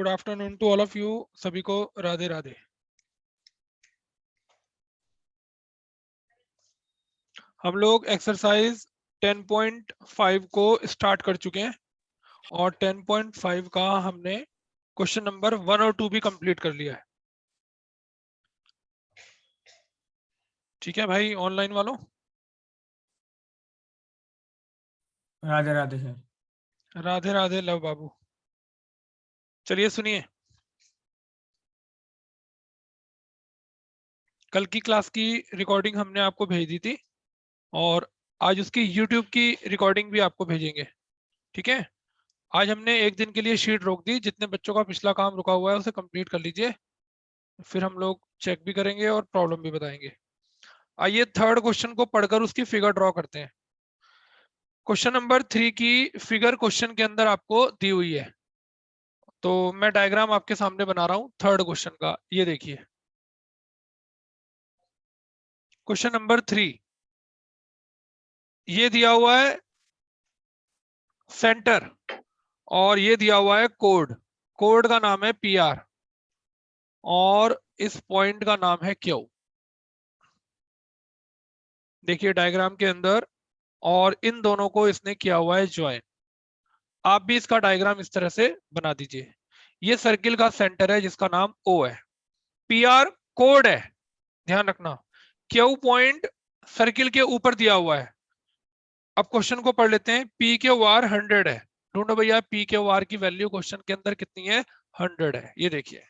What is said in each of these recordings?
Good afternoon to all of you, सभी को राधे राधे। हम लोग एक्सरसाइज 10.5 को स्टार्ट कर चुके हैं और 10.5 का हमने क्वेश्चन नंबर 1 और 2 भी कंप्लीट कर लिया है। ठीक है भाई, ऑनलाइन वालों राधे राधे सर। राधे राधे। लव बाबू, चलिए सुनिए। कल की क्लास की रिकॉर्डिंग हमने आपको भेज दी थी और आज उसकी यूट्यूब की रिकॉर्डिंग भी आपको भेजेंगे। ठीक है, आज हमने एक दिन के लिए शीट रोक दी। जितने बच्चों का पिछला काम रुका हुआ है उसे कंप्लीट कर लीजिए, फिर हम लोग चेक भी करेंगे और प्रॉब्लम भी बताएंगे। आइए थर्ड क्वेश्चन को पढ़कर उसकी फिगर ड्रॉ करते हैं। क्वेश्चन नंबर 3 की फिगर क्वेश्चन के अंदर आपको दी हुई है, तो मैं डायग्राम आपके सामने बना रहा हूं थर्ड क्वेश्चन का। ये देखिए क्वेश्चन नंबर 3, ये दिया हुआ है सेंटर और ये दिया हुआ है कोड। कोड का नाम है PR और इस पॉइंट का नाम है Q। देखिए डायग्राम के अंदर, और इन दोनों को इसने किया हुआ है ज्वाइन। आप भी इसका डायग्राम इस तरह से बना दीजिए। ये सर्किल का सेंटर है जिसका नाम O है, PR कोड है, ध्यान रखना। Q पॉइंट सर्किल के ऊपर दिया हुआ है। अब क्वेश्चन को पढ़ लेते हैं। PQR 100 है, ढूंढो भैया PQR की वैल्यू क्वेश्चन के अंदर कितनी है। 100 है। ये देखिए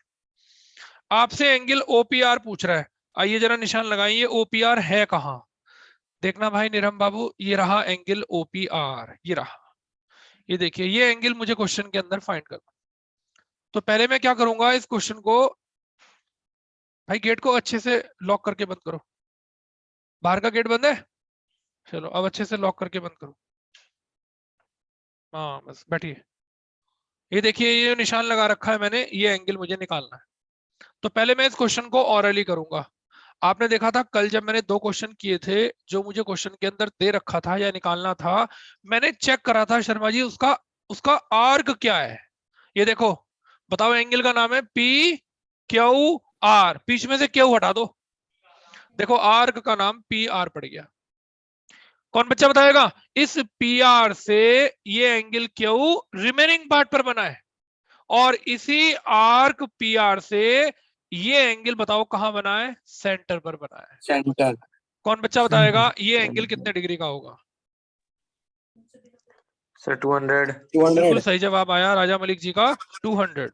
आपसे एंगल OPR पूछ रहा है। आइए जरा निशान लगाइए, OPR है कहां। देखना भाई निरम बाबू, ये रहा एंगल OPR, ये रहा। ये देखिए ये एंगल मुझे क्वेश्चन के अंदर फाइंड करना। तो पहले मैं क्या करूंगा, इस क्वेश्चन को, भाई गेट को अच्छे से लॉक करके बंद करो। बाहर का गेट बंद है, चलो अब अच्छे से लॉक करके बंद करो। हाँ बस बैठिए। ये देखिए ये निशान लगा रखा है मैंने, ये एंगल मुझे निकालना है। तो पहले मैं इस क्वेश्चन को ऑरली करूंगा। आपने देखा था कल जब मैंने 2 क्वेश्चन किए थे, जो मुझे क्वेश्चन के अंदर दे रखा था या निकालना था, मैंने चेक करा था शर्मा जी उसका उसका आर्क क्या है। ये देखो, बताओ एंगल का नाम है PQR, बीच में से क्यू हटा दो। देखो आर्क का नाम PR पड़ गया। कौन बच्चा बताएगा, इस PR से ये एंगल क्यू रिमेनिंग पार्ट पर बना है और इसी आर्क PR से ये एंगल बताओ कहां बना है, सेंटर पर बना है। सेंटर। कौन बच्चा बताएगा ये एंगल कितने डिग्री का होगा। सर 200। बिल्कुल सही जवाब आया राजा मलिक जी का, 200।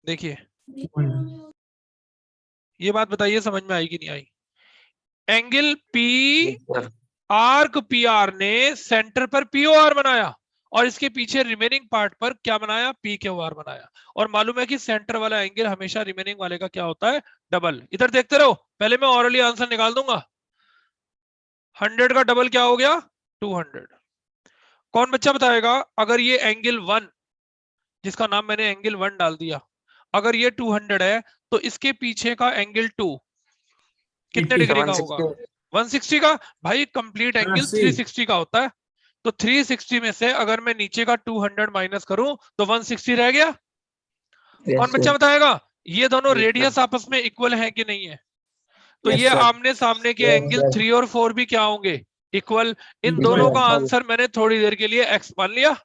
देखिए ये बात बताइए समझ में आई कि नहीं आई। एंगल आर्क PR ने सेंटर पर POR बनाया और इसके पीछे रिमेनिंग पार्ट पर क्या बनाया, PQR बनाया। और मालूम है कि सेंटर वाला एंगल हमेशा रिमेनिंग वाले का क्या होता है, डबल। इधर देखते रहो, पहले मैं ऑरली आंसर निकाल दूंगा। 100 का डबल क्या हो गया, 200। कौन बच्चा बताएगा अगर ये एंगल 1, जिसका नाम मैंने एंगल 1 डाल दिया, अगर ये 200 है तो इसके पीछे का एंगल 2 कितने डिग्री का होगा, 160 का। भाई कंप्लीट एंगल 360 का होता है। तो 360 में से अगर मैं नीचे का 200 माइनस करूं तो 160 रह गया। कौन बच्चा बताएगा ये दोनों रेडियस आपस में इक्वल है कि नहीं है। तो ये आमने सामने के एंगल 3 और 4 भी क्या होंगे, इक्वल। इन दोनों का आंसर मैंने थोड़ी देर के लिए x मान लिया।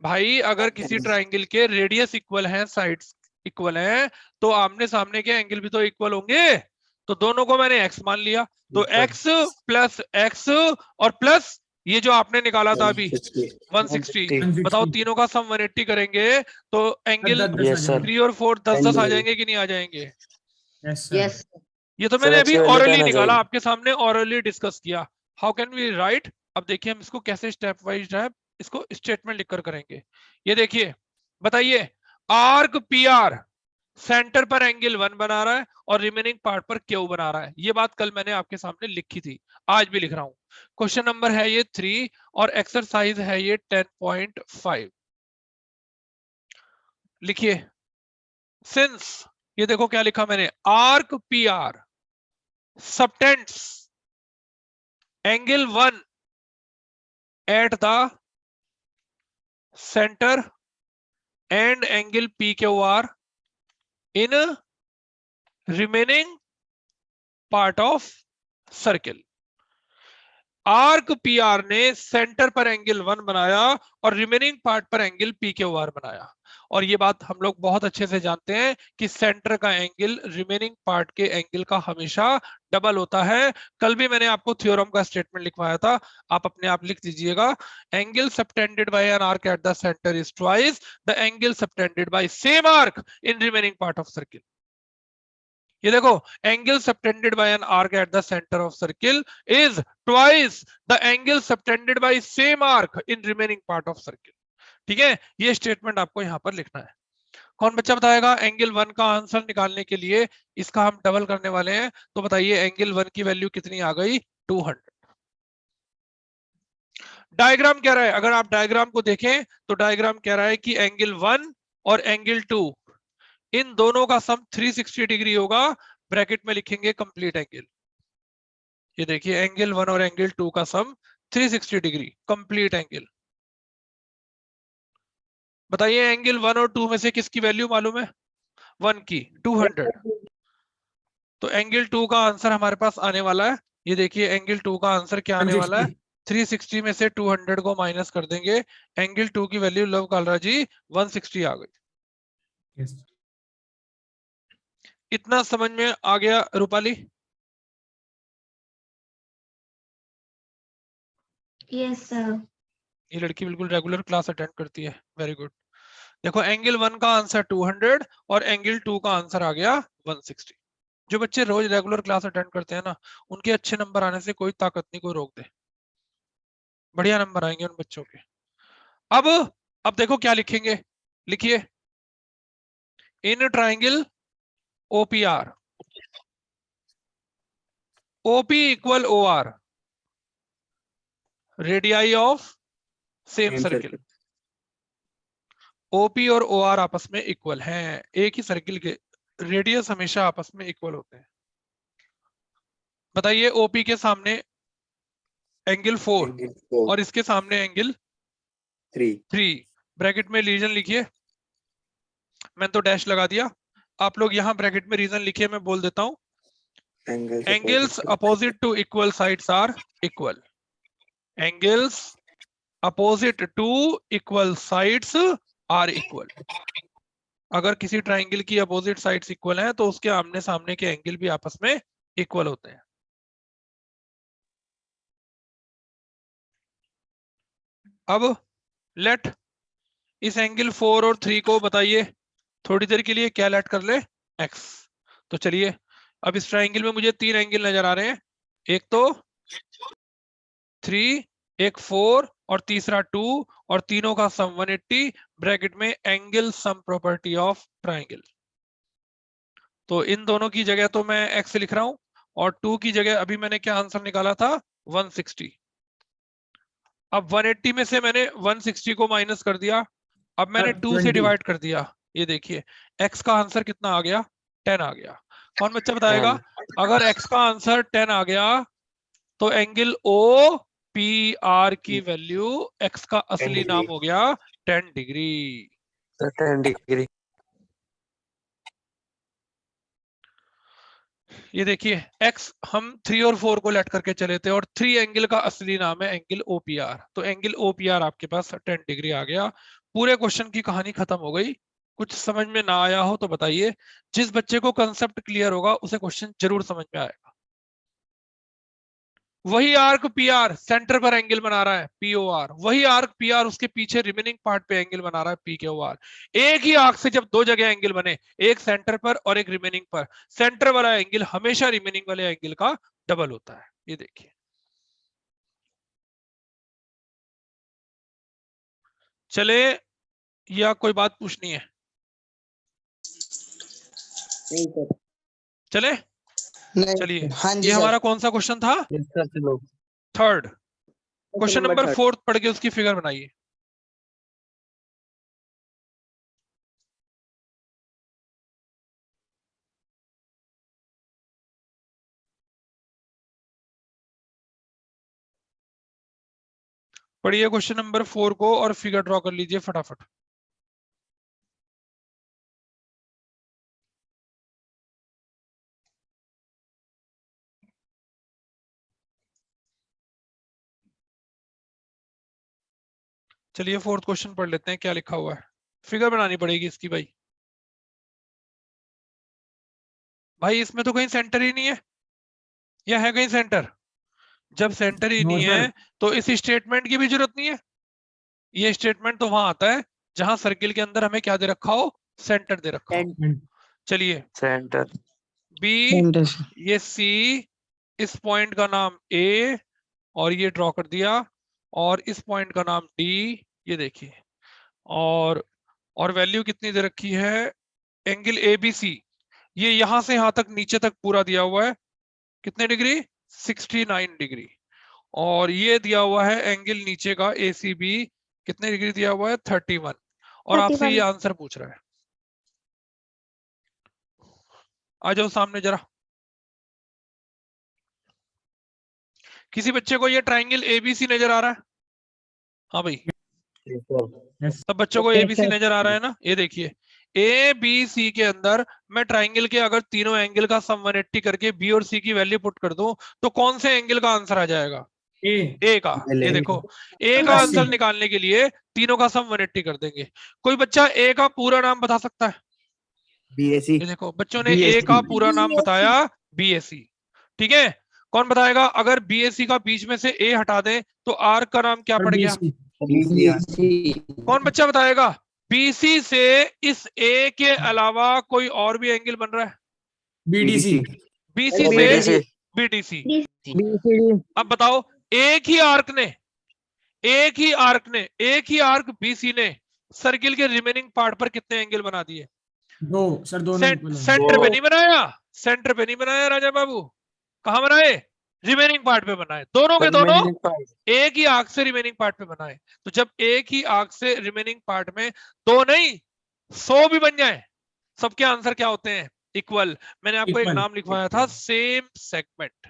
भाई अगर किसी ट्राइंगल के रेडियस इक्वल है, साइड्स इक्वल है, तो आमने सामने के एंगल भी तो इक्वल होंगे। तो दोनों को मैंने x मान लिया। तो x प्लस x और प्लस ये जो आपने निकाला था अभी 160, बताओ तीनों का सम 180 करेंगे तो एंगल 3 और 4 10-10 आ जाएंगे कि नहीं आ जाएंगे। यस ये तो मैंने अभी ऑरली निकाला, आपके सामने ऑरली डिस्कस किया। How can we write. अब देखिए हम इसको कैसे स्टेप वाइज स्टेप इसको स्टेटमेंट लिखकर करेंगे। ये देखिए बताइए, आर्क PR सेंटर पर एंगल 1 बना रहा है और रिमेनिंग पार्ट पर क्यू बना रहा है। ये बात कल मैंने आपके सामने लिखी थी, आज भी लिख रहा हूं। क्वेश्चन नंबर है ये 3 और एक्सरसाइज है ये 10.5। लिखिए सिंस, ये देखो क्या लिखा मैंने, arc PR subtends angle 1 at the center and angle PQR in remaining part of circle. Arc PR ने सेंटर पर एंगल 1 बनाया और रिमेनिंग पार्ट पर एंगल PQR बनाया। और ये बात हम लोग बहुत अच्छे से जानते हैं कि सेंटर का एंगल रिमेनिंग पार्ट के एंगल का हमेशा डबल होता है। कल भी मैंने आपको थ्योरम का स्टेटमेंट लिखवाया था, आप अपने आप लिख दीजिएगा। Angle subtended bye an arc at the centre is twice the angle subtended bye same arc in remaining part of circle. ये देखो, angle subtended bye an arc at the centre of circle is twice the angle subtended bye same arc in remaining part of circle. ठीक है, ये statement आपको यहां पर लिखना है। कौन बच्चा बताएगा एंगल 1 का आंसर निकालने के लिए? इसका हम डबल करने वाले हैं, तो बताइए एंगल 1 की वैल्यू कितनी आ गई? 200। डायग्राम कह रहा है, अगर आप डायग्राम को देखें तो डायग्राम कह रहा है कि एंगल 1 और एंगल 2 इन दोनों का सम 360 डिग्री होगा। ब्रैकेट में लिखेंगे कंप्लीट एंगल। ये देखिए एंगल 1 और एंगल 2 का सम 360 डिग्री कंप्लीट एंगल। बताइए एंगल 1 और 2 में से किसकी वैल्यू मालूम है? 1 की 200। तो एंगल 2 का आंसर हमारे पास आने वाला है, ये देखिए एंगल 2 का आंसर क्या आने वाला है? 360 में से 200 को माइनस कर देंगे, एंगल 2 की वैल्यू लव कालरा जी 160 आ गई। yes. इतना समझ में आ गया रूपाली? Yes sir. ये लड़की बिल्कुल रेगुलर क्लास अटेंड करती है, वेरी गुड। देखो एंगल 1 का आंसर 200 और एंगल 2 का आंसर आ गया 160। जो बच्चे रोज रेगुलर क्लास अटेंड करते हैं ना, उनके अच्छे नंबर आने से कोई ताकत नहीं कोई रोक दे, बढ़िया नंबर आएंगे उन बच्चों के। अब देखो क्या लिखेंगे, लिखिए in triangle OPR OP equal OR radii of same circle. OP और OR आपस में इक्वल हैं, एक ही सर्किल के रेडियस हमेशा आपस में इक्वल होते हैं। बताइए OP के सामने एंगल 4 और इसके सामने एंगल 3। ब्रैकेट में रीजन लिखिए, मैंने तो डैश लगा दिया, आप लोग यहाँ ब्रैकेट में रीजन लिखिए, मैं बोल देता हूं। Angles opposite to equal sides are equal. Angles opposite to equal sides are equal. अगर किसी ट्राइंगल की अपोजिट साइड्स इक्वल हैं तो उसके आमने सामने के एंगल भी आपस में इक्वल होते हैं। अब लेट इस एंगल 4 और 3 को बताइए थोड़ी देर के लिए क्या लेट कर ले? x। तो चलिए अब इस ट्राइंगल में मुझे 3 एंगल नजर आ रहे हैं, एक तो 3, एक 4 और तीसरा 2, और तीनों का सम 180। ब्रैकेट में angle sum property of triangle. तो इन दोनों की जगह तो मैं x लिख रहा हूं और 2 की जगह अभी मैंने क्या आंसर निकाला था? 160। अब 180 में से मैंने 160 को माइनस कर दिया, अब मैंने 2 से डिवाइड कर दिया। ये देखिए x का आंसर कितना आ गया? 10 आ गया। कौन बच्चा बताएगा अगर x का आंसर 10 आ गया तो एंगल OPR की वैल्यू x का असली नाम हो गया 10 डिग्री। 10 डिग्री। ये देखिए x हम 3 और 4 को लेट करके चले थे और 3 एंगल का असली नाम है एंगल OPR। तो एंगल OPR आपके पास 10 डिग्री आ गया। पूरे क्वेश्चन की कहानी खत्म हो गई। कुछ समझ में ना आया हो तो बताइए, जिस बच्चे को कंसेप्ट क्लियर होगा उसे क्वेश्चन जरूर समझ में आएगा। वही आर्क PR सेंटर पर एंगल बना रहा है POR, वही आर्क PR उसके पीछे रिमेनिंग पार्ट पे एंगल बना रहा है PQR। एक ही आर्क से जब दो जगह एंगल बने, एक सेंटर पर और एक रिमेनिंग पर, सेंटर वाला एंगल हमेशा रिमेनिंग वाले एंगल का डबल होता है। ये देखिए चले, या कोई बात पूछनी है? चले चलिए हाँ जी ये सर। हमारा कौन सा क्वेश्चन था? थर्ड। क्वेश्चन नंबर 4 पढ़ के उसकी फिगर बनाइए। पढ़िए क्वेश्चन नंबर 4 को और फिगर ड्रॉ कर लीजिए फटाफट। चलिए 4th क्वेश्चन पढ़ लेते हैं क्या लिखा हुआ है। फिगर बनानी पड़ेगी इसकी भाई। भाई इसमें तो कहीं सेंटर ही नहीं है, या है कहीं सेंटर? जब सेंटर ही नो नहीं सर। है तो इस स्टेटमेंट की भी जरूरत नहीं है। ये स्टेटमेंट तो वहां आता है जहां सर्किल के अंदर हमें क्या दे रखा हो, सेंटर दे रखा हो। चलिए सेंटर बी, ये सी, इस पॉइंट का नाम ए और ये ड्रॉ कर दिया, और इस पॉइंट का नाम डी, ये देखिए। और वैल्यू कितनी दे रखी है, एंगल ए बी सी, ये यहां से यहां तक नीचे तक पूरा दिया हुआ है, कितने डिग्री, 69 डिग्री। और ये दिया हुआ है एंगल नीचे का ए सी बी, कितने डिग्री दिया हुआ है, 31। और आपसे ये आंसर पूछ रहा है। आ जाओ सामने जरा। किसी बच्चे को ये ट्राइंगल एबीसी नजर आ रहा है? हाँ भाई, सब बच्चों को एबीसी नजर आ रहा है ना? ये देखिए ए बी सी के अंदर मैं ट्राइंगल के अगर तीनों एंगल का सम 180 करके बी और सी की वैल्यू पुट कर दूं तो कौन से एंगल का आंसर आ जाएगा, ए का। ये देखो ए का आंसर निकालने के लिए तीनों का सम 180 कर देंगे। कोई बच्चा ए का पूरा नाम बता सकता है? बीएससी। ये देखो बच्चों ने ए का पूरा नाम बताया, बीएससी। ठीक है, कौन बताएगा अगर बीएससी का बीच में से ए हटा दें तो आर का नाम क्या पड़ गया? कौन बच्चा बताएगा बीसी से इस ए के अलावा कोई और भी एंगल बन रहा है? बीडीसी। बीसी से बीडीसी। अब बताओ एक ही आर्क बीसी ने सर्किल के रिमेनिंग पार्ट पर कितने एंगल बना दिए? दो सर, दोनों equal हैं। सेंटर पे नहीं बनाया, सेंटर पे नहीं बनाया राजा बाबू, कहां बनाए, रिमेनिंग पार्ट पे बनाए। दोनों के दोनों एक ही आर्क से रिमेनिंग पार्ट पे बनाए। तो जब एक ही आर्क से रिमेनिंग पार्ट में दो नहीं 100 भी बन जाए, सबके आंसर क्या होते हैं, इक्वल। मैंने आपको एक Equal। नाम लिखवाया था, सेम सेगमेंट।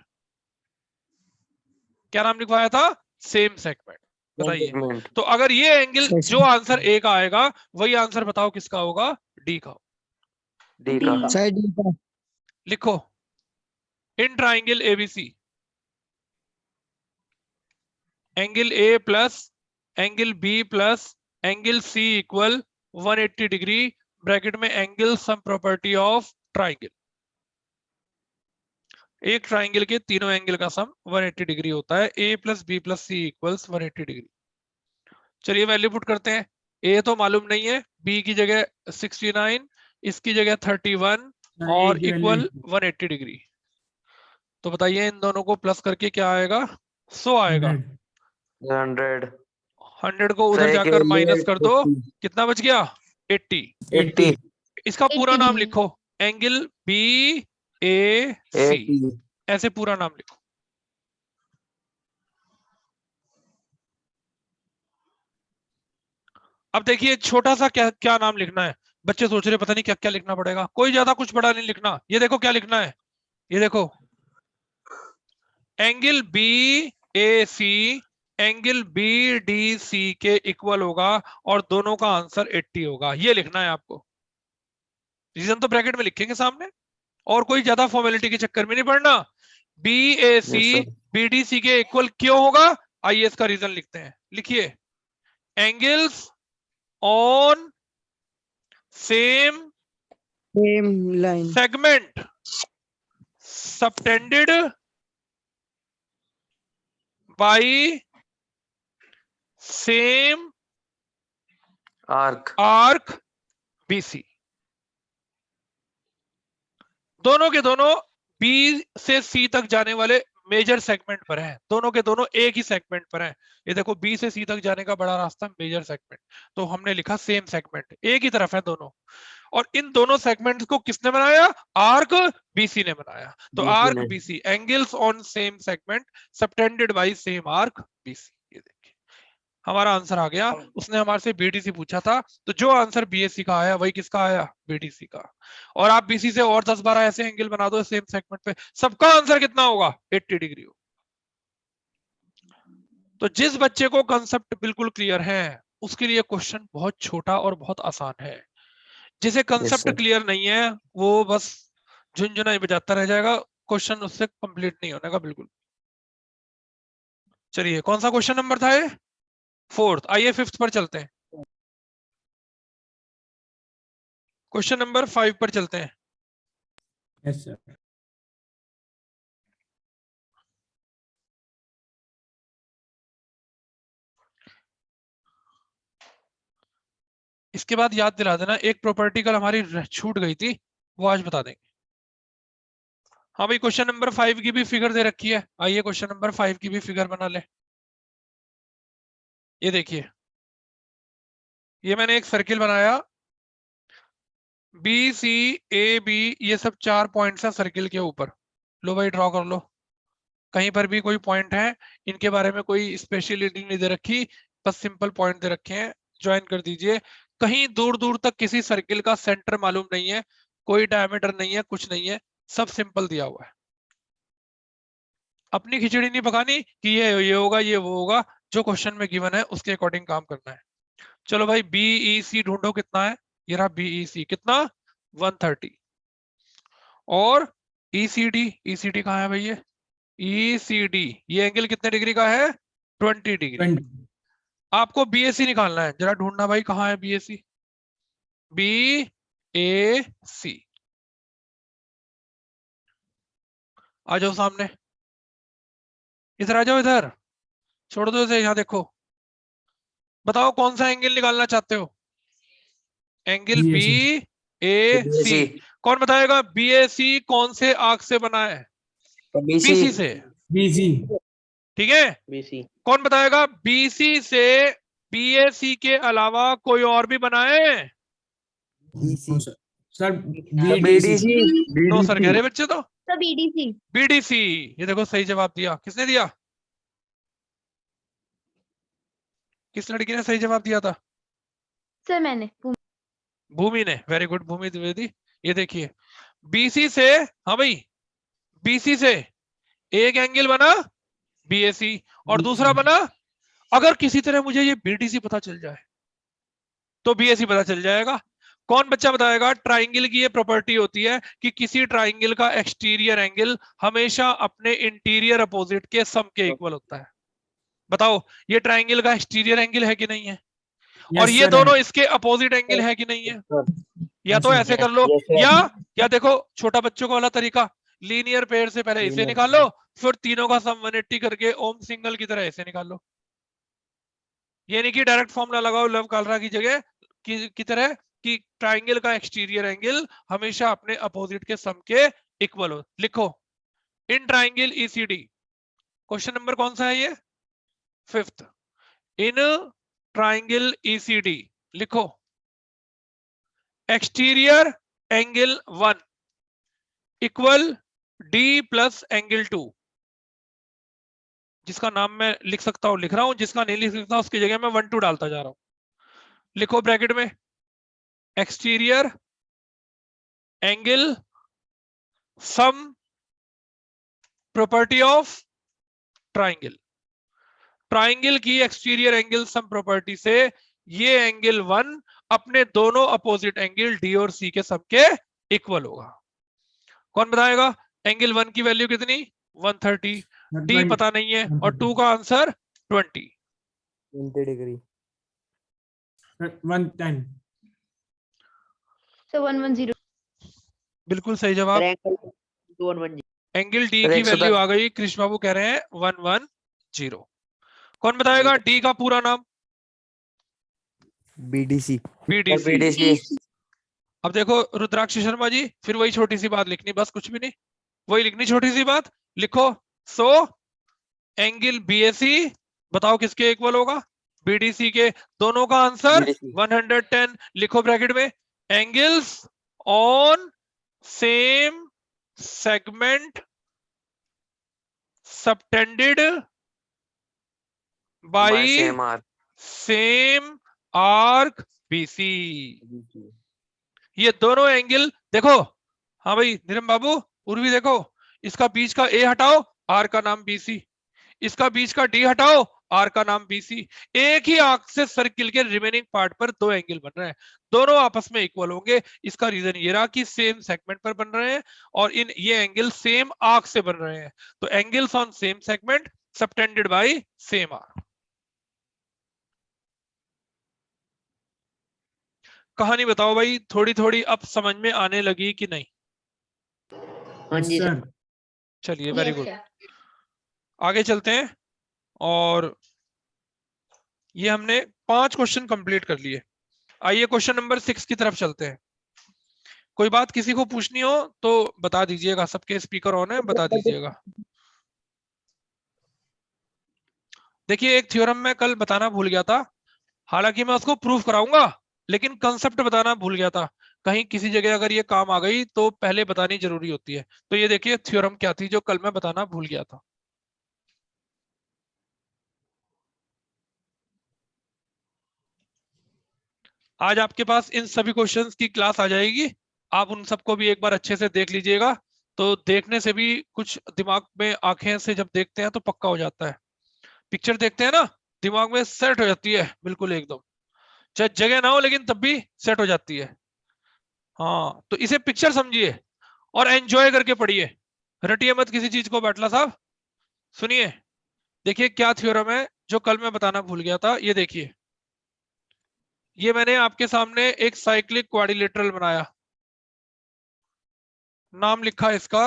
क्या नाम लिखवाया था, सेम सेगमेंट। बताइए तो अगर ये एंगल जो आंसर ए का आएगा वही आंसर बताओ किसका होगा, डी का। डी का लिखो in triangle ABC angle A plus angle B plus angle C equal 180 degree, bracket में angle sum property of triangle. एक ट्राइंगल के तीनों एंगल का सम 180 डिग्री होता है, A plus B plus C equals 180 degree. चलिए वैल्यू पुट करते हैं। ए तो मालूम नहीं है, बी की जगह 69, इसकी जगह 31 और इक्वल 180 डिग्री। तो बताइए इन दोनों को प्लस करके क्या आएगा, 100 आएगा। 100 को उधर जाकर माइनस कर दो, कितना बच गया, 80। इसका पूरा नाम लिखो, एंगल बी ए सी, ऐसे पूरा नाम लिखो। अब देखिए छोटा सा क्या क्या नाम लिखना है। बच्चे सोच रहे पता नहीं क्या क्या लिखना पड़ेगा, कोई ज्यादा कुछ बड़ा नहीं लिखना। ये देखो क्या लिखना है, ये देखो angle B A C angle B D C के इक्वल होगा और दोनों का आंसर 80 होगा, ये लिखना है आपको। रीजन तो ब्रैकेट में लिखेंगे सामने, और कोई ज्यादा फॉर्मेलिटी के चक्कर में नहीं पड़ना। B A C B D C के इक्वल क्यों होगा, आइए इसका रीजन लिखते हैं। लिखिए angles on same line segment subtended by same arc BC. दोनों के दोनों बी से सी तक जाने वाले मेजर सेगमेंट पर हैं, दोनों के दोनों एक ही सेगमेंट पर हैं। ये देखो बी से सी तक जाने का बड़ा रास्ता मेजर सेगमेंट, तो हमने लिखा सेम सेगमेंट, एक ही तरफ है दोनों। और इन दोनों सेगमेंट्स को किसने बनाया, आर्क बीसी ने बनाया। तो arc BC angles on same segment subtended bye same arc BC. ये देखिए हमारा आंसर आ गया। उसने हमारे से बीडीसी पूछा था, तो जो आंसर बीएससी का आया वही किसका आया, बीडीसी का। और आप बीसी से और 10-12 ऐसे एंगल बना दो सेम सेगमेंट पे, सबका आंसर कितना होगा, 80 डिग्री होगा। तो जिस बच्चे को कंसेप्ट बिल्कुल क्लियर है उसके लिए क्वेश्चन बहुत छोटा और बहुत आसान है। जिसे कंसेप्ट sir. क्लियर नहीं है वो बस झुंझुना ही बजाता रह जाएगा, क्वेश्चन उससे कंप्लीट नहीं होने का बिल्कुल। चलिए कौन सा क्वेश्चन नंबर था ये? 4th। आइए 5th पर चलते हैं। क्वेश्चन नंबर 5 पर चलते हैं। Yes sir. इसके बाद याद दिला देना, एक प्रॉपर्टी कल हमारी छूट गई थी, वो आज बता देंगे। हाँ भाई, क्वेश्चन नंबर 5 की भी फिगर दे रखी है। आइए क्वेश्चन नंबर 5 की भी फिगर बना ले। ये देखिए, ये मैंने एक सर्किल बनाया, बी सी ए बी, ये सब 4 पॉइंट्स है सर्किल के ऊपर। लो भाई ड्रॉ कर लो। कहीं पर भी कोई पॉइंट है, इनके बारे में कोई स्पेशलिटी नहीं दे रखी, बस सिंपल पॉइंट दे रखे हैं, ज्वाइन कर दीजिए। कहीं दूर दूर तक किसी सर्किल का सेंटर मालूम नहीं है, कोई डायमीटर नहीं है, कुछ नहीं है, सब सिंपल दिया हुआ है। अपनी खिचड़ी नहीं पकानी कि ये होगा ये वो होगा, जो क्वेश्चन में गिवन है उसके अकॉर्डिंग काम करना है। चलो भाई बीई सी ढूंढो, कितना है? ये रहा बीई सी, कितना? 130। और ईसीडी, ईसीडी कहाँ है भाई? ये ईसीडी, ये एंगल कितने डिग्री का है? 20 डिग्री। 20। आपको बीएसी निकालना है, जरा ढूंढना भाई कहाँ है बीएसी। बी ए सी, आ जाओ सामने, इधर आ जाओ, इधर छोड़ दो इसे, यहाँ देखो। बताओ कौन सा एंगल निकालना चाहते हो? Angle B BAC। A C. BAC। कौन बताएगा बीएसी कौन से आर्क से बना है? BC। बीसी से, BC। ठीक है। BC। कौन बताएगा बीसी से बीएसी के अलावा कोई और भी बनाए? No sir. Sir BDC। BDC। No sir कह रहे बच्चे तो। तो बीडीसी। बीडीसी, ये देखो सही जवाब दिया। किसने दिया? किस लड़की ने सही जवाब दिया था? सर मैंने भूमि ने। वेरी गुड भूमि द्विवेदी। ये देखिए बीसी से, हाँ भाई बीसी से एक एंगल बना बीएसी, और दूसरा बना, अगर किसी तरह मुझे ये बीडीसी पता चल जाए तो बीएसी पता चल जाएगा। कौन बच्चा बताएगा? ट्राइंगल की ये प्रॉपर्टी होती है कि किसी ट्राइंगल का एक्सटीरियर एंगल हमेशा अपने इंटीरियर अपोजिट के सम के इक्वल होता है। बताओ ये ट्राइंगल का एक्सटीरियर एंगल है कि नहीं है? और ये दोनों इसके अपोजिट एंगल है कि नहीं है? या तो ऐसे कर लो, या देखो छोटा बच्चों का वाला तरीका, लीनियर पेयर से पहले इसे निकालो, फिर तीनों का सम 180 करके ओम सिंगल की तरह इसे निकाल लो। ये नहीं कि डायरेक्ट फॉर्मूला लगाओ लव कालरा की जगह की तरह कि ट्राइंगल का एक्सटीरियर एंगल हमेशा अपने अपोजिट के सम के इक्वल हो। लिखो in triangle ECD, question number कौन सा है ये? 5th। इन ट्राइंगल ईसीडी लिखो exterior angle 1 equal D plus angle 2। जिसका नाम मैं लिख सकता हूं लिख रहा हूं, जिसका नहीं लिख सकता उसकी जगह मैं 1 2 डालता जा रहा हूं। लिखो ब्रैकेट में exterior angle sum property of triangle. Triangle की एक्सटीरियर एंगल सम प्रॉपर्टी से ये एंगल 1 अपने दोनों अपोजिट एंगल डी और सी के सम के इक्वल होगा। कौन बताएगा एंगल 1 की वैल्यू कितनी? 130। डी पता नहीं है, और 2 का आंसर 20 डिग्री। 110। सर 110। बिल्कुल सही जवाब। एंगल डी की वैल्यू आ गई, कृष्ण बाबू कह रहे हैं 110। कौन बताएगा डी का पूरा नाम? BDC। बीडीसी। अब देखो रुद्राक्ष शर्मा जी, फिर वही छोटी सी बात लिखनी, बस कुछ भी नहीं, वही लिखनी छोटी सी बात। लिखो सो एंगल बीएसी बताओ किसके इक्वल होगा? बीडीसी के। दोनों का आंसर 110। लिखो ब्रैकेट में angles on same segment subtended bye same arc BC. ये दोनों एंगल देखो, हाँ भाई निरम बाबू उर्वी देखो, इसका बीच का ए हटाओ, आर का नाम बीसी, इसका बीच का डी हटाओ, आर का नाम BC। एक ही आर्क से सर्किल के रिमेनिंग पार्ट पर दो एंगल बन रहे हैं, दोनों आपस में इक्वल होंगे। इसका रीजन ये रहा कि सेम सेगमेंट पर बन रहे हैं और इन ये एंगल सेम आर्क से बन रहे हैं, तो angles on same segment subtended bye same arc. कहानी बताओ भाई, थोड़ी थोड़ी अब समझ में आने लगी कि नहीं? हाँ जी सर। sir. चलिए वेरी Yes, गुड, sir. आगे चलते हैं। और ये हमने 5 क्वेश्चन कंप्लीट कर लिए। आइए क्वेश्चन नंबर 6 की तरफ चलते हैं। कोई बात किसी को पूछनी हो तो बता दीजिएगा, सबके स्पीकर ऑन है, बता दीजिएगा। देखिए एक थ्योरम मैं कल बताना भूल गया था, हालांकि मैं उसको प्रूफ कराऊंगा, लेकिन कंसेप्ट बताना भूल गया था। कहीं किसी जगह अगर ये काम आ गई तो पहले बतानी जरूरी होती है। तो ये देखिए थ्योरम क्या थी जो कल मैं बताना भूल गया था। आज आपके पास इन सभी क्वेश्चंस की क्लास आ जाएगी, आप उन सबको भी एक बार अच्छे से देख लीजिएगा। तो देखने से भी कुछ दिमाग में, आंखें से जब देखते हैं तो पक्का हो जाता है। पिक्चर देखते हैं ना, दिमाग में सेट हो जाती है बिल्कुल एकदम, चाहे जगह ना हो लेकिन तब भी सेट हो जाती है। हाँ तो इसे पिक्चर समझिए और एंजॉय करके पढ़िए, रटिए मत किसी चीज को। बाटला साहब सुनिए, देखिए क्या थ्योरम है जो कल मैं बताना भूल गया था। ये देखिए, ये मैंने आपके सामने एक साइक्लिक क्वाड्रिलेटरल बनाया, नाम लिखा इसका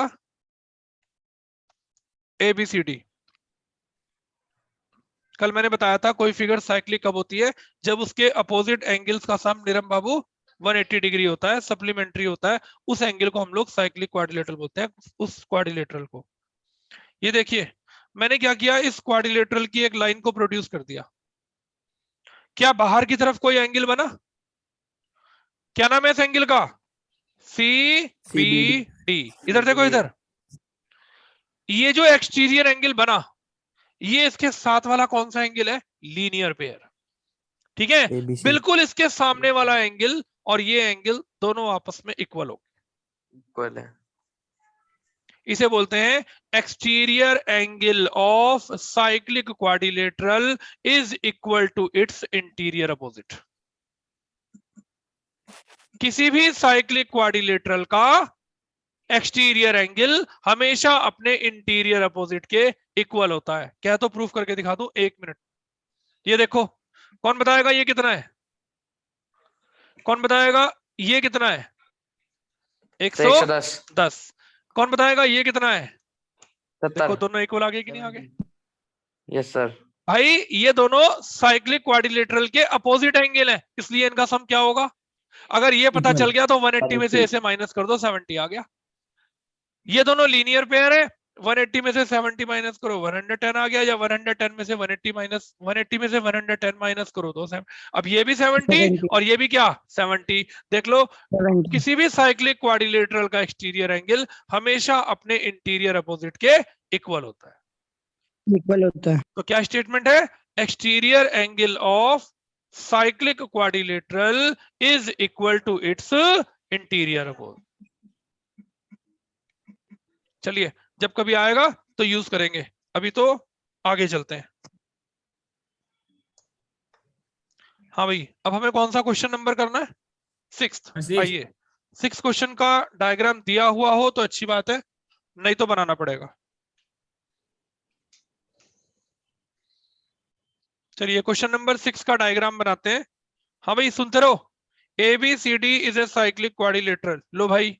ABCD। कल मैंने बताया था कोई फिगर साइक्लिक कब होती है, जब उसके अपोजिट एंगल्स का सम निरम बाबू 180 डिग्री होता है, सप्लीमेंट्री होता है, उस एंगल को हम लोग साइक्लिक क्वाड्रिलेटरल बोलते हैं, उस क्वाड्रिलेटरल को। ये देखिए मैंने क्या किया, इस क्वाड्रिलेटरल की एक लाइन को प्रोड्यूस कर दिया। क्या बाहर की तरफ कोई एंगल बना? क्या नाम है इस एंगल का? CBD। इधर देखो, इधर ये जो एक्सटीरियर एंगल बना, ये इसके साथ वाला कौन सा एंगल है? Linear pair. ठीक है, ABC बिल्कुल इसके सामने वाला एंगल और ये एंगल दोनों आपस में इक्वल हो, इक्वल है। इसे बोलते हैं exterior angle of cyclic quadrilateral is equal to its interior opposite. किसी भी साइक्लिक क्वाड्रिलेटरल का एक्सटीरियर एंगल हमेशा अपने इंटीरियर अपोजिट के इक्वल होता है। क्या तो प्रूफ करके दिखा दूं, 1 मिनट। ये देखो, कौन बताएगा ये कितना है? कौन बताएगा ये कितना है? 110। कौन बताएगा ये कितना है? देखो दोनों इक्वल आगे कि नहीं आगे? Yes sir. भाई ये दोनों साइक्लिक क्वाड्रिलेटरल के अपोजिट एंगल है, इसलिए इनका सम क्या होगा? अगर ये पता Equal. चल गया तो 180 में से ऐसे माइनस कर दो, 70 आ गया। ये दोनों लीनियर पेयर है, 180 में से 70 माइनस करो 110 आ गया, या 110 में से 180 माइनस 180 में से 110 माइनस करो तो अब ये भी 70 और ये भी क्या 70। देख लो, 70 किसी भी साइक्लिक क्वाड्रिलेटरल का एक्सटीरियर एंगल हमेशा अपने इंटीरियर अपोजिट के इक्वल होता है। इक्वल होता है। तो क्या स्टेटमेंट है? Exterior angle of cyclic quadrilateral is equal to its interior opposite. चलिए जब कभी आएगा तो यूज करेंगे, अभी तो आगे चलते हैं। हाँ भाई, अब हमें कौन सा क्वेश्चन नंबर करना है? 6th। Sixth. आइए, 6 क्वेश्चन का डायग्राम दिया हुआ हो तो अच्छी बात है, नहीं तो बनाना पड़ेगा। चलिए क्वेश्चन नंबर 6 का डायग्राम बनाते हैं। हाँ भाई सुनते रहो। ABCD is a cyclic quadrilateral. लो भाई,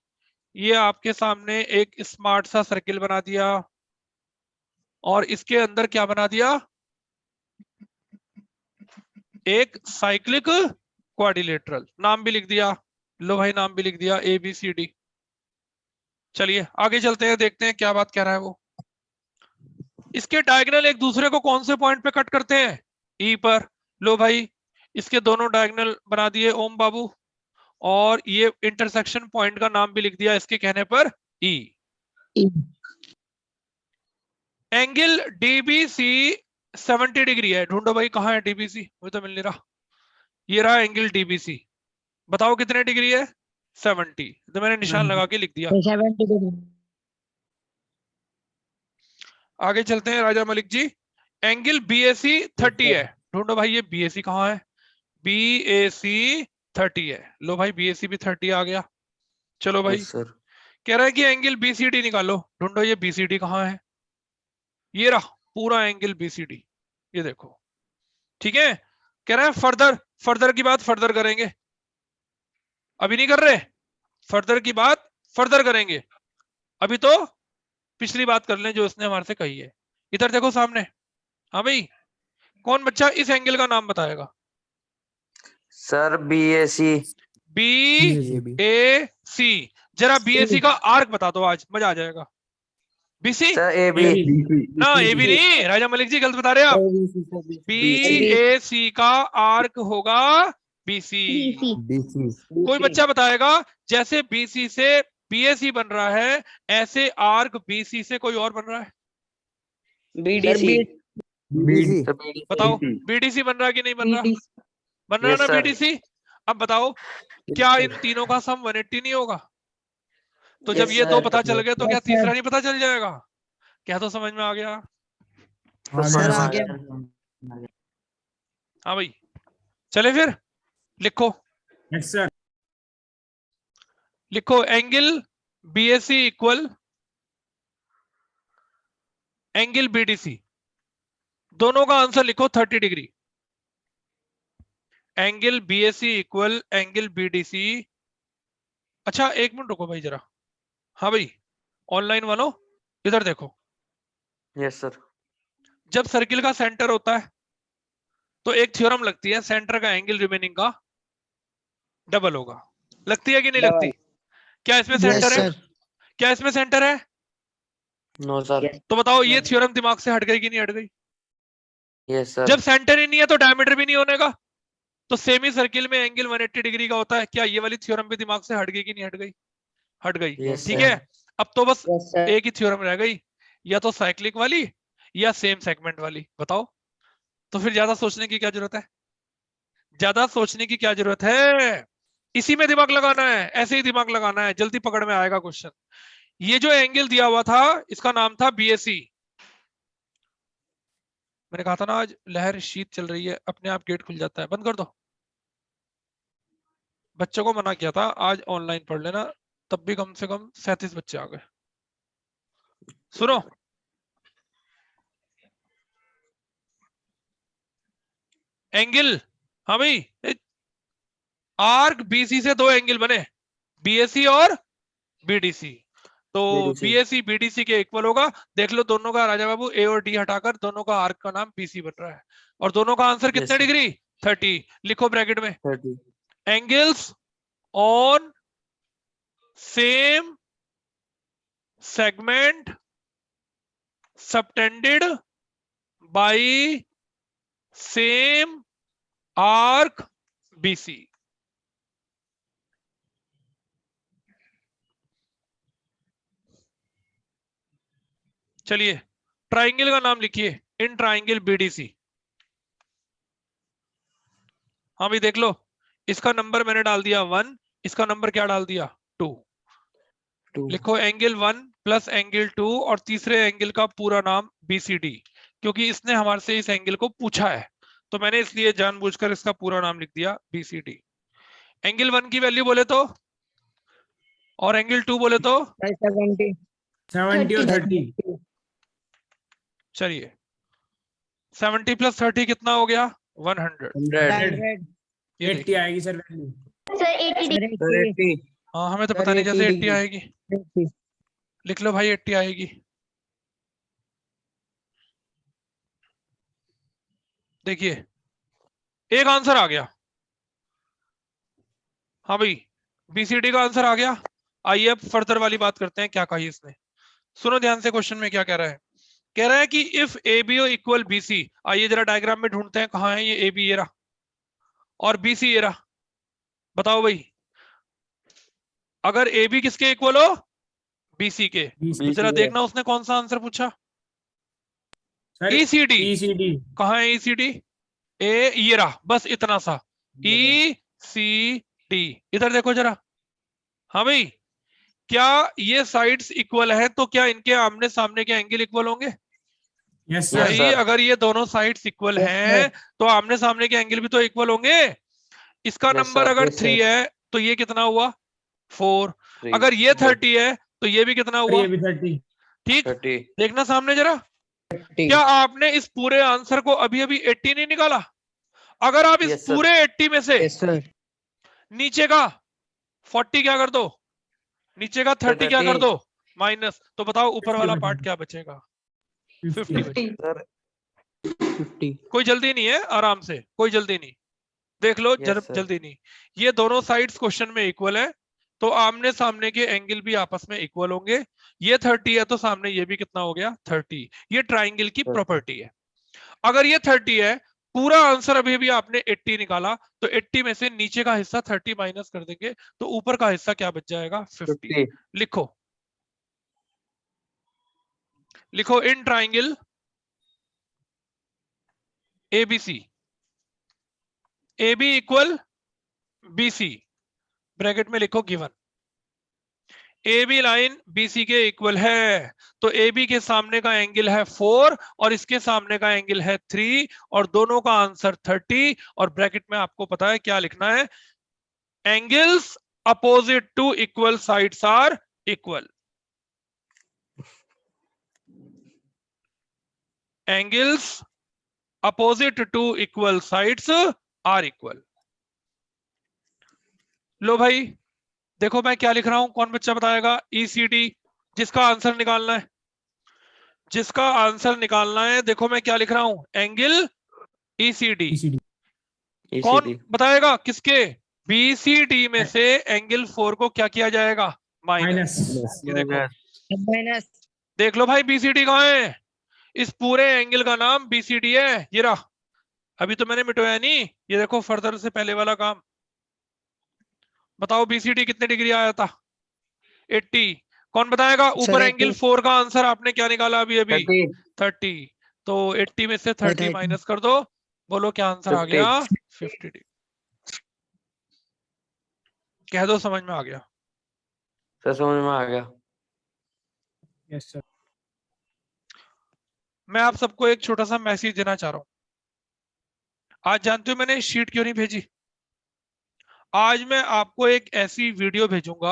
ये आपके सामने एक स्मार्ट सा सर्किल बना दिया और इसके अंदर क्या बना दिया? एक साइक्लिक क्वाड्रिलेटरल, नाम भी लिख दिया। लो भाई नाम भी लिख दिया ABCD। चलिए आगे चलते हैं, देखते हैं क्या बात कह रहा है वो। इसके डायगोनल एक दूसरे को कौन से पॉइंट पे कट करते हैं? E पर। लो भाई, इसके दोनों डायगोनल बना दिए ओम बाबू, और ये इंटरसेक्शन पॉइंट का नाम भी लिख दिया इसके कहने पर E। एंगल DBC 70 डिग्री है। ढूंढो भाई कहां है DBC, मुझे तो मिल नहीं रहा। ये रहा एंगल DBC, बताओ कितने डिग्री है? 70। तो मैंने निशान लगा के लिख दिया। 70 डिग्री। आगे चलते हैं राजा मलिक जी। एंगल BAC 30 है, ढूंढो भाई ये BAC कहाँ है, BAC 30 है, लो भाई BAC भी 30 आ गया। चलो भाई यस सर। कह रहा है कि एंगल BCD निकालो, ढूंढो ये BCD कहाँ है, ये रहा पूरा एंगल BCD, ये देखो। ठीक है, कह रहा है फर्दर की बात फर्दर करेंगे, अभी नहीं कर रहे, फर्दर की बात फर्दर करेंगे, अभी तो पिछली बात कर लें जो इसने हमारे से कही है। इधर देखो सामने, हाँ भाई कौन बच्चा इस एंगल का नाम बताएगा, सर BAC। BAC, जरा BAC का आर्क बता दो, आज मजा आ जाएगा। BC sir AB। ना, AB नहीं, राजा मलिक जी गलत बता रहे हैं आप, BAC का आर्क होगा BC। कोई बच्चा बताएगा जैसे BC से BAC बन रहा है, ऐसे आर्क BC से कोई और बन रहा है, BDC। बताओ BDC बन रहा है कि नहीं बन रहा, बन रहा है Yes, ना sir. BDC। अब बताओ क्या इन तीनों का सम 180 नहीं होगा, तो जब ये दो पता चल गए तो क्या तीसरा नहीं पता चल जाएगा, क्या तो समझ में आ गया। सर आ गया। हाँ भाई चले फिर लिखो, Yes, sir. लिखो angle BAC equal angle BDC, दोनों का आंसर लिखो 30 degree, angle BAC equal angle BDC। अच्छा एक मिनट रुको भाई जरा, हाँ भाई ऑनलाइन वालों इधर देखो, यस सर। जब सर्किल का सेंटर होता है तो एक थ्योरम लगती है, सेंटर का एंगल रिमेनिंग का डबल होगा, लगती है कि नहीं लगती, क्या इसमें सेंटर है, क्या इसमें सेंटर है, नो सर। तो बताओ ये थ्योरम दिमाग से हट गई कि नहीं हट गई, यस सर। जब सेंटर ही नहीं है तो डायमीटर भी नहीं होने का, तो सेमी सर्किल में एंगल 180 डिग्री का होता है, क्या ये वाली थ्योरम भी दिमाग से हट गई कि नहीं हट गई, हट गई। Yes, ठीक sir. है, अब तो बस एक ही थ्योरम रह गई, या तो साइक्लिक वाली या सेम सेगमेंट वाली, बताओ। तो फिर ज्यादा सोचने की क्या जरूरत है, ज्यादा सोचने की क्या जरूरत है, इसी में दिमाग लगाना है, ऐसे ही दिमाग लगाना है, जल्दी पकड़ में आएगा क्वेश्चन। ये जो एंगल दिया हुआ था इसका नाम था BAC, मैंने कहा था ना आज लहर शीत चल रही है, अपने आप गेट खुल जाता है, बंद कर दो, बच्चों को मना किया था आज ऑनलाइन पढ़ लेना, तब भी कम से कम 37 बच्चे आ गए। सुनो, एंगल, हाँ भाई आर्क BC से दो एंगल बने, BAC और BDC, तो BAC BDC के इक्वल होगा, देख लो दोनों का राजा बाबू A और D हटाकर दोनों का आर्क का नाम BC बन रहा है, और दोनों का आंसर कितने Yes, sir. डिग्री 30, लिखो ब्रैकेट में 30। Angles on same segment subtended bye same arc BC। चलिए ट्राइंगल का नाम लिखिए, इन ट्राइंगल BDC। हाँ भाई देख लो, इसका नंबर मैंने डाल दिया 1, इसका नंबर क्या डाल दिया 2, लिखो एंगल 1 प्लस एंगल 2 और तीसरे एंगल का पूरा नाम BCD, क्योंकि इसने हमारे से इस एंगल को पूछा है तो मैंने इसलिए जानबूझकर इसका पूरा नाम लिख दिया BCD। एंगल 1 की वैल्यू बोले तो और एंगल 2 बोले तो 70 और 30. चलिए 70 प्लस 30 कितना हो गया 100, 100. ये 80 आएगी सर वैल्यू. सर 80। हाँ हमें तो पता नहीं कैसे 80 आएगी, लिख लो भाई 80 आएगी। देखिए एक आंसर आ गया, हाँ भाई BCD का आंसर आ गया। आइए अब फर्दर वाली बात करते हैं, क्या कही इसने, सुनो ध्यान से क्वेश्चन में क्या कह रहा है, कह रहा है कि इफ ABO इक्वल BC, आइए जरा डायग्राम में ढूंढते हैं कहां है ये AB, ये रहा, और BC ये रहा, बताओ भाई अगर AB किसके इक्वल हो BC के, तो जरा देखना उसने कौन सा आंसर पूछा, ECD, कहां है ECD, ये रहा, बस इतना सा ECD, इधर देखो जरा, हाँ भाई क्या ये साइड्स इक्वल है तो क्या इनके आमने सामने के एंगल इक्वल होंगे, Yes, Yes, भाई sir. sir. अगर ये दोनों साइड्स इक्वल Yes, हैं sir. तो आमने सामने के एंगल भी तो इक्वल होंगे। इसका Yes, नंबर sir. अगर Yes, 3 sir. है तो ये कितना हुआ 4। 3. अगर ये 30 है तो ये भी कितना और हुआ, ये भी 30. ठीक। 30. देखना सामने जरा, 30. क्या आपने इस पूरे आंसर को अभी अभी 80 नहीं निकाला? अगर आप इस Yes, sir. पूरे 80 में से Yes, sir. नीचे का 40 क्या कर दो, नीचे का 30 क्या कर 30. दो माइनस, तो बताओ ऊपर 50 वाला बचेगा. पार्ट क्या बचेगा? 50 50. बचेगा। Sir. 50. कोई जल्दी नहीं है, आराम से, कोई जल्दी नहीं, देख लो Yes, sir. जल्दी नहीं। ये दोनों साइड्स क्वेश्चन में इक्वल है तो आमने सामने के एंगल भी आपस में इक्वल होंगे। ये 30 है तो सामने ये भी कितना हो गया 30। ये ट्राइंगल की 30. प्रॉपर्टी है। अगर ये 30 है, पूरा आंसर अभी भी आपने 80 निकाला, तो 80 में से नीचे का हिस्सा 30 माइनस कर देंगे तो ऊपर का हिस्सा क्या बच जाएगा 50। 50. लिखो, लिखो in triangle ABC, A B equal B C, bracket में लिखो given. A B line B C के इक्वल है तो ए बी के सामने का एंगल है 4 और इसके सामने का एंगल है 3 और दोनों का आंसर 30। और ब्रैकेट में आपको पता है क्या लिखना है, angles opposite to equal sides are equal. Angles opposite to equal sides are equal. लो भाई देखो मैं क्या लिख रहा हूं, कौन बच्चा बताएगा? ईसीडी, जिसका आंसर निकालना है, जिसका आंसर निकालना है, देखो मैं क्या लिख रहा हूं, एंगल ईसीडी। ECD. कौन ECD. बताएगा किसके? बीसीडी में से एंगल 4 को क्या किया जाएगा? माइनस। Minus. ये देखो, Minus. देख लो भाई बीसीडी कहाँ है? इस पूरे एंगल का नाम बीसीडी है, ये रहा। अभी तो मैंने मिटवाया नहीं, ये देखो फर्दर से पहले वाला काम। बताओ बीसीडी कितने डिग्री आया था? 80। कौन बताएगा? ऊपर एंगल 4 का आंसर आपने क्या निकाला अभी अभी? 30। तो 80 में से 30 माइनस कर दो, बोलो क्या आंसर आ गया? 50 डिग्री। कह दो समझ में आ गया। सर समझ में आ गया। Yes, sir. मैं आप सबको एक छोटा सा मैसेज देना चाह रहा हूं। आज जानते हो मैंने शीट क्यों नहीं भेजी? आज मैं आपको एक ऐसी वीडियो भेजूंगा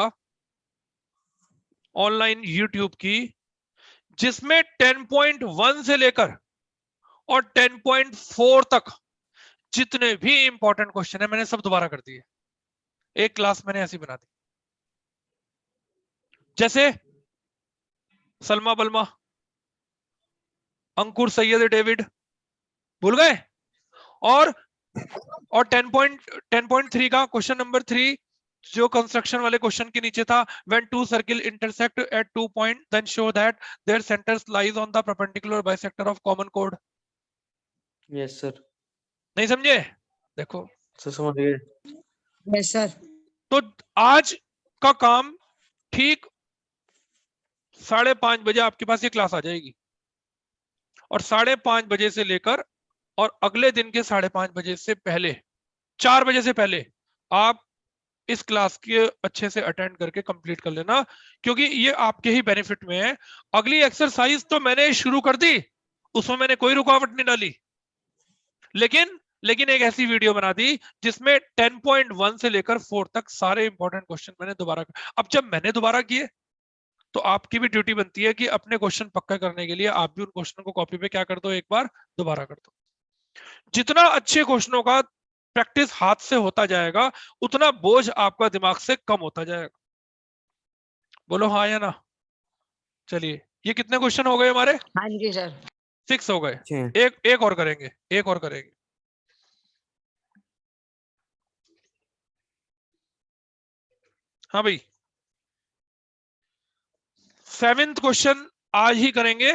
ऑनलाइन यूट्यूब की जिसमें 10.1 से लेकर और 10.4 तक जितने भी इंपॉर्टेंट क्वेश्चन है मैंने सब दोबारा कर दिए। एक क्लास मैंने ऐसी बना दी, जैसे सलमा बलमा, अंकुर सैयद डेविड, भूल गए? और 10.3 का क्वेश्चन नंबर 3 जो कंस्ट्रक्शन वाले क्वेश्चन के नीचे था, when two circle intersect at 2 point then show that their centers lies on the perpendicular bisector of common chord। Yes sir. नहीं समझे? देखो सर समझ गए। Yes, sir. तो आज का काम ठीक 5:30 बजे आपके पास ये क्लास आ जाएगी और 5:30 बजे से लेकर और अगले दिन के 5:30 बजे से पहले 4 बजे से पहले आप इस क्लास के अच्छे से अटेंड करके कंप्लीट कर लेना, क्योंकि ये आपके ही बेनिफिट में है। अगली एक्सरसाइज तो मैंने शुरू कर दी, उसमें मैंने कोई रुकावट नहीं डाली, लेकिन एक ऐसी वीडियो बना दी जिसमें 10.1 से लेकर 4 तक सारे इंपॉर्टेंट क्वेश्चन मैंने दोबारा। अब जब मैंने दोबारा किए तो आपकी भी ड्यूटी बनती है कि अपने क्वेश्चन पक्का करने के लिए आप भी उन क्वेश्चन को कॉपी पे क्या कर दो, एक बार दोबारा कर दो। जितना अच्छे क्वेश्चनों का प्रैक्टिस हाथ से होता जाएगा उतना बोझ आपका दिमाग से कम होता जाएगा। बोलो हाँ या ना? चलिए, ये कितने क्वेश्चन हो गए हमारे? हाँ जी सर। 6 हो गए। एक और करेंगे, एक और करेंगे। हाँ भाई, 7th क्वेश्चन आज ही करेंगे।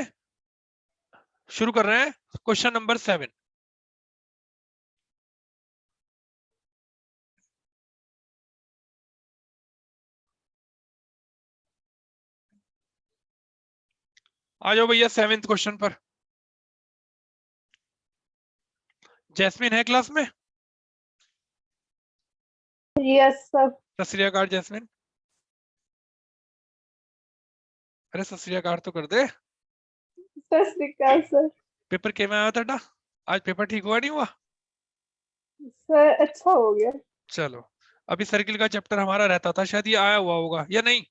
शुरू कर रहे हैं क्वेश्चन नंबर 7। आ जाओ भैया 7th क्वेश्चन पर। जैस्मिन है क्लास में? Yes sir. सत श्री अकाल जैस्मिन। अरे सत श्री अकाल तो कर दे। सत श्री अकाल सर। पेपर के में आया था आज पेपर ठीक हुआ नहीं हुआ? सर अच्छा हो गया। चलो, अभी सर्किल का चैप्टर हमारा रहता था, शायद ये आया हुआ होगा या नहीं?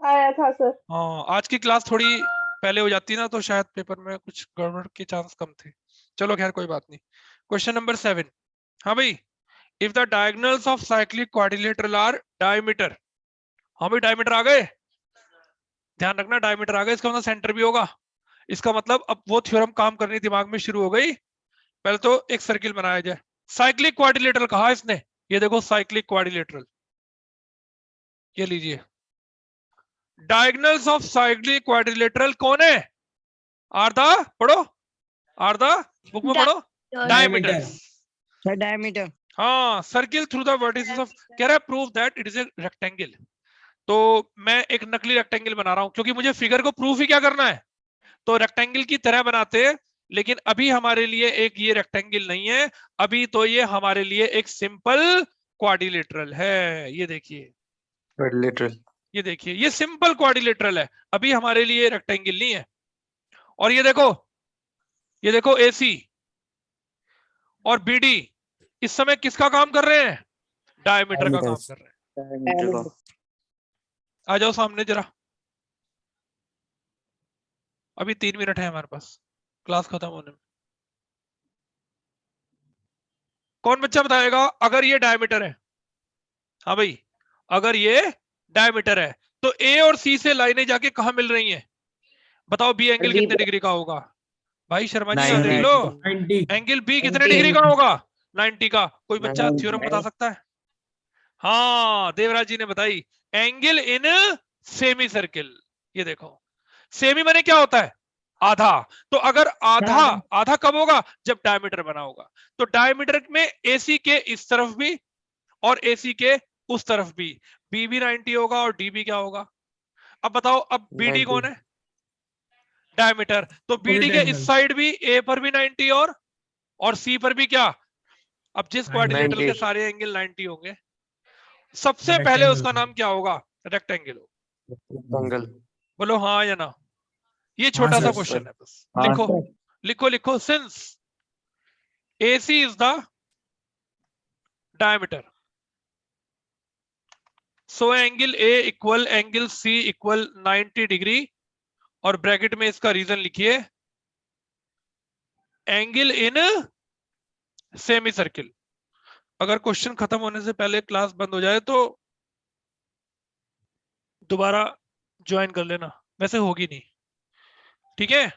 आया था सर। हाँ, आज की क्लास थोड़ी पहले हो जाती ना तो शायद पेपर में कुछ गड़बड़ के चांस कम थे। चलो खैर कोई बात नहीं। Question number 7। हाँ भाई, if the diagonals of cyclic quadrilateral are diameter. हाँ भाई, डायमीटर आ गए, ध्यान रखना डायमीटर आ गए, इसका मतलब सेंटर भी होगा। इसका मतलब अब वो थ्योरम काम करनी दिमाग में शुरू हो गई। पहले तो एक सर्किल बनाया जाए। साइक्लिक क्वाड्रिलेटरल कहा इसने, ये देखो साइक्लिक क्वाड्रिलेटरल, ये लीजिए। डायगोनल्स ऑफ साइक्लिक क्वाड्रिलेटरल कौन है? आर्धा पढ़ो, आर्धा बुक में पढ़ो। डायमीटर। Sir diameter. हाँ, circle through the vertices of, कह रहा है prove that it is a rectangle. तो मैं एक नकली रेक्टेंगल बना रहा हूं क्योंकि मुझे फिगर को प्रूफ ही क्या करना है, तो रेक्टेंगल की तरह बनाते। लेकिन अभी हमारे लिए एक ये रेक्टेंगल नहीं है, अभी तो ये हमारे लिए एक सिंपल क्वाड्रिलेटरल है। ये देखिए, क्वाड्रिलेटरल। ये देखिए, ये सिंपल क्वाड्रिलेटरल है, अभी हमारे लिए रेक्टेंगल नहीं है। और ये देखो एसी और बीडी इस समय किसका काम कर रहे हैं? डायमीटर का काम कर रहे हैं। आ जाओ सामने जरा, अभी 3 मिनट है हमारे पास क्लास खत्म होने में। कौन बच्चा बताएगा अगर ये डायमीटर है? हाँ भाई, अगर ये डायमीटर है तो ए और सी से लाइनें जाके कहां मिल रही हैं? बताओ बी एंगल कितने डिग्री का होगा? भाई शर्मा जी यहाँ देख लो, 90 एंगल बी कितने डिग्री का होगा? 90 का। कोई बच्चा थ्योरम बता सकता है? हाँ, देवराज जी ने बताई, एंगल इन सेमी सर्किल। ये देखो, सेमी माने क्या होता है? आधा। तो अगर आधा कब होगा? जब डायमीटर बना होगा। तो डायमीटर में एसी के इस तरफ भी और एसी के उस तरफ भी, बी भी 90 होगा और डी भी क्या होगा? अब बताओ, अब बीडी कौन है? डायमीटर। तो बीडी के इस साइड भी ए पर भी 90 और सी पर भी क्या? अब जिस क्वाड्रिलेटरल के सारे एंगल 90 होंगे, सबसे पहले उसका नाम क्या होगा? रेक्टेंगल होगा। एंगल। बोलो हाँ या ना। ये छोटा सा क्वेश्चन है, बस लिखो since AC is the diameter, so angle A equal angle C equal 90 degree, और ब्रैकेट में इसका रीजन लिखिए, एंगल इन सेमी सर्किल। अगर क्वेश्चन खत्म होने से पहले क्लास बंद हो जाए तो दोबारा ज्वाइन कर लेना, वैसे होगी नहीं, ठीक है?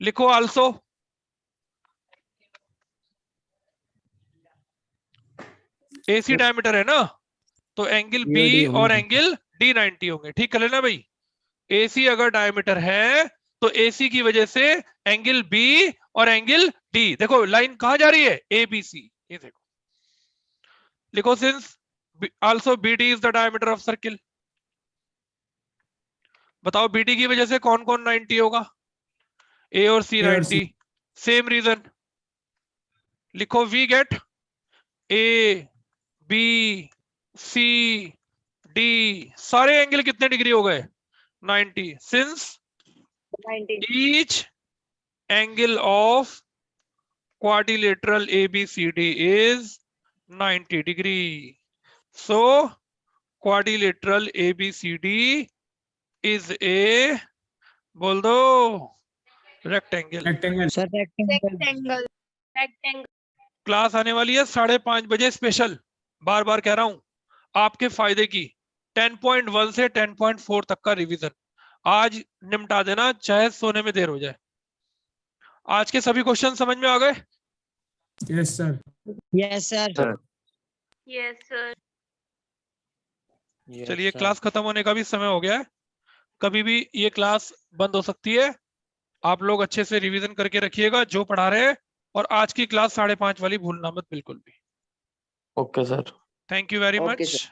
लिखो आल्सो AC डायमीटर है ना, तो एंगल B और एंगल D 90 होंगे, ठीक कर लेना भाई। AC अगर डायमीटर है तो AC की वजह से एंगल B और एंगल D, देखो लाइन कहां जा रही है? ABC। ये देखो, लिखो since also BD is the diameter of circle. बताओ BD की वजह से कौन कौन 90 होगा? A और C 90। सेम रीजन लिखो, we get A B C D सारे एंगल कितने डिग्री हो गए? 90। Since 90 each angle of quadrilateral ABCD is 90 degree, so quadrilateral ABCD is a, बोल दो, rectangle. Sir rectangle. Rectangle. Class आने वाली है 5:30 बजे स्पेशल, बार बार कह रहा हूं आपके फायदे की। 10.1 से 10.4 तक का रिवीजन आज निपटा देना, चाहे सोने में देर हो जाए। आज के सभी क्वेश्चन समझ में आ गए? Yes sir. Yes sir. Yes sir. चलिए, क्लास खत्म होने का भी समय हो गया है, कभी भी ये क्लास बंद हो सकती है। आप लोग अच्छे से रिवीजन करके रखिएगा जो पढ़ा रहे हैं, और आज की क्लास 5:30 वाली भूलना मत बिल्कुल भी। Okay sir. Thank you very much.